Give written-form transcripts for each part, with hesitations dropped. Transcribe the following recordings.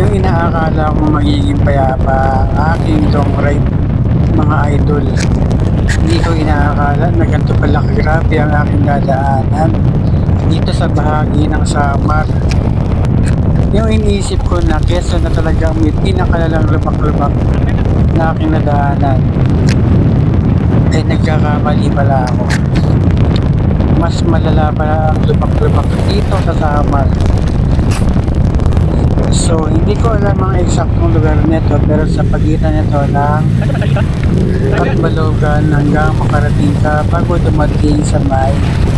Yung inaakala kong magiging payapa ang aking long ride, mga idol. Hindi ko inaakala na ganito pala grabe ang aking dadaanan dito sa bahagi ng Samar. Yung iniisip ko na Quezon na talagang may pinakalalang lubak-lubak na aking nadaanan, ay nagkakamali pala ako. Mas malala pala ang lubak-lubak dito sa Samar. So, hindi ko alam ang eksaktong lugar nito, pero sa pagitan nito ng Katbalogan hanggang makarating ka bago dumating sa may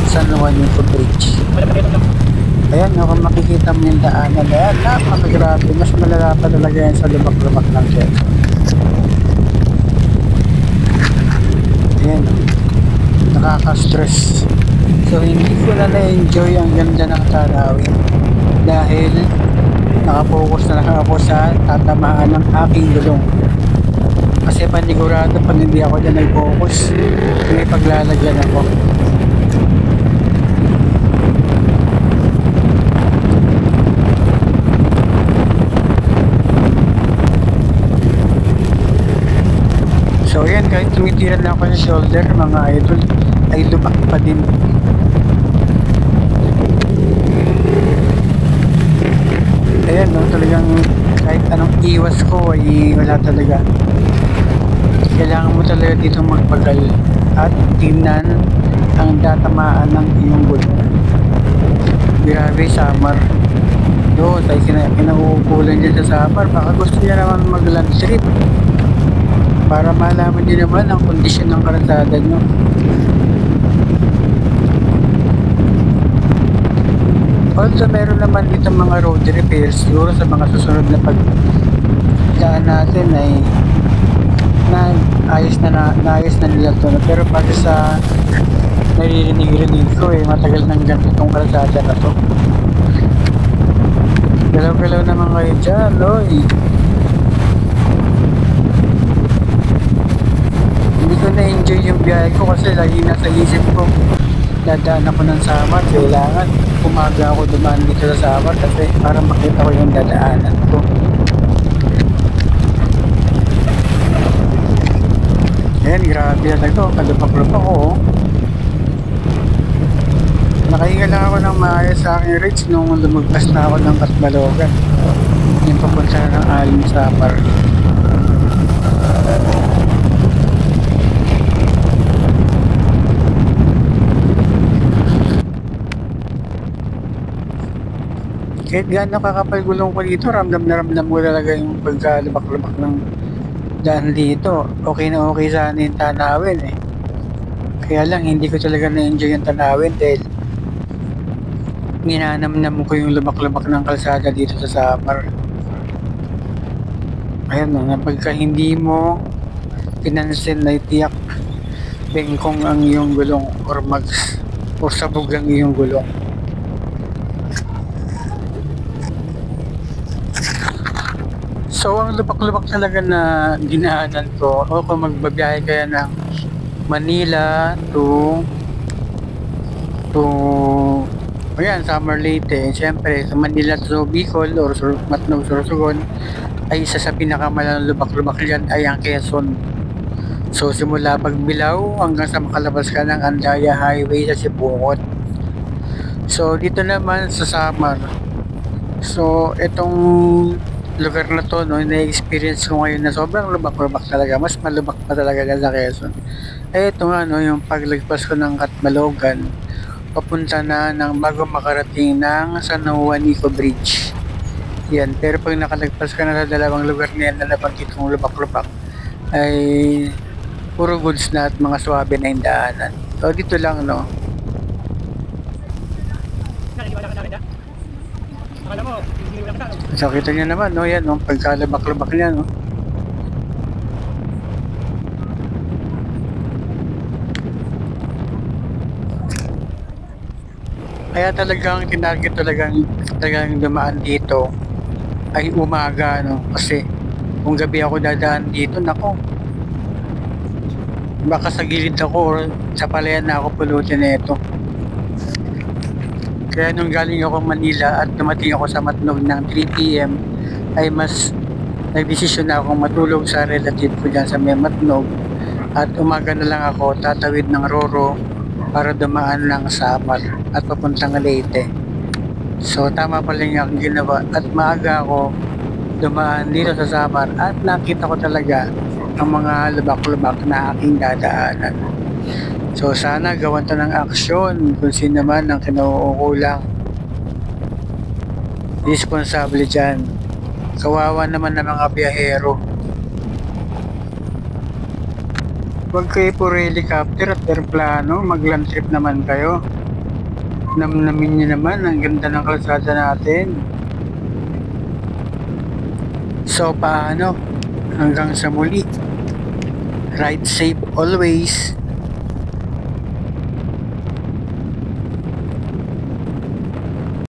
San Juanico Bridge. Ayan, kung makikita mo yung daanan, ayan, napakagrabe. Mas malala pa talaga yan sa lubak-lubak ng Quezon. Ayan, nakaka-stress. So, hindi ko na-enjoy ang ganda ng tanawin dahil nakapokus na lang ako sa tatamaan ng aking gulong. Kasi panigurado pag hindi ako dyan nag-focus, may paglalagyan ako. So yan, kahit tumitiran na ako sa shoulder, mga idol, ay lubak pa din. Ayan, no, talagang kahit anong iwas ko ay wala talaga. Kailangan mo talaga dito magpagal at tingnan ang tatamaan ng iyong gulong. Grabe, Samar. Doon, tayo kinauukulan dyan sa Samar. Baka gusto niya naman mag-land trip para malaman niyo naman ang kondisyon ng kalsada nyo. Also, meron naman dito mga road repairs. Siguro sa mga susunod na pagdaan natin ay naayos na nila ito. Pero pati sa naririnig-rinig ko matagal nang ganito itong kalsada na to. Galaw-galaw naman kayo dyan, Loy. Hindi ko na-enjoy yung biyahe ko kasi lagi nasa isip ko dadaan ako ng Samar. Kailangan umaga ako dumaan dito sa Samar kasi para makita ko yung dadaanan ko. Ayan, grabe talaga. Kalubak-lubak ko. Nakahinga lang ako ng maayos sa aking reach nung lumagpas na ako ng Katbalogan. Yung papunta na ng Alim Samar. Kahit gaano kakapal gulong ko dito, ramdam na ramdam ko talaga yung pagkalubak-lubak ng daan dito. Okay na okay sana yung tanawin eh. Kaya lang hindi ko talaga na-enjoy yung tanawin dahil ninanamnam ko yung lubak-lubak ng kalsada dito sa Samar. Ayan na, pagka hindi mo pinansin na itiyak bengkong ang iyong gulong o sabog ang iyong gulong. So, ang lubak-lubak talaga na dinaanan ko, o kung magbabiyahe kaya ng Manila to ayan, Samar Leyte. Siyempre, sa Manila to Bicol or Matnog, Sorsogon, ay isa sa pinakamalang lubak-lubak dyan ay ang Quezon. So, simula Pagbilao hanggang sa makalabas ka ng Andaya Highway sa Sibukot. So, dito naman sa Samar. So, itong lugar na to, no, na-experience ko ngayon na sobrang lubak-lubak talaga. Mas malubak pa talaga dyan sa Quezon. Eh, ito nga, no, yung paglagpas ko ng Katbalogan, papunta na ng bago makarating ng San Juanico Bridge. Yan, pero pag nakalagpas ka na sa dalawang lugar na yan na nabanggit kong lubak-lubak, ay puro goods na at mga swabe na yung daanan. So, dito lang, no. So, kita nyo naman, no, yan, no, pagkalabak-labak niya, no. Kaya talagang tinarget talagang dumaan dito ay umaga, no, kasi kung gabi ako dadaan dito, nako, baka sa gilid ako or sa palayan na ako pulutin na ito. Kaya nung galing ako Manila at dumating ako sa Matnog ng 3 p.m. ay mas nagdesisyon na akong matulog sa relative ko dyan sa may Matnog at umaga na lang ako tatawid ng Roro para dumaan lang sa Samar at papuntang Leyte. So tama pala yung aking ginawa at maaga ako dumaan dito sa Samar at nakita ko talaga ang mga lubak-lubak na aking dadaanan. So sana gawan to ng aksyon kung sino man ang kinukulang responsable dyan. Kawawa naman ng mga biyahero. Huwag kayo puro helicopter at aeroplano, mag-land trip naman kayo. Namnamin nyo naman, ang ganda ng kalsada natin. So paano? Hanggang sa muli. Ride safe always.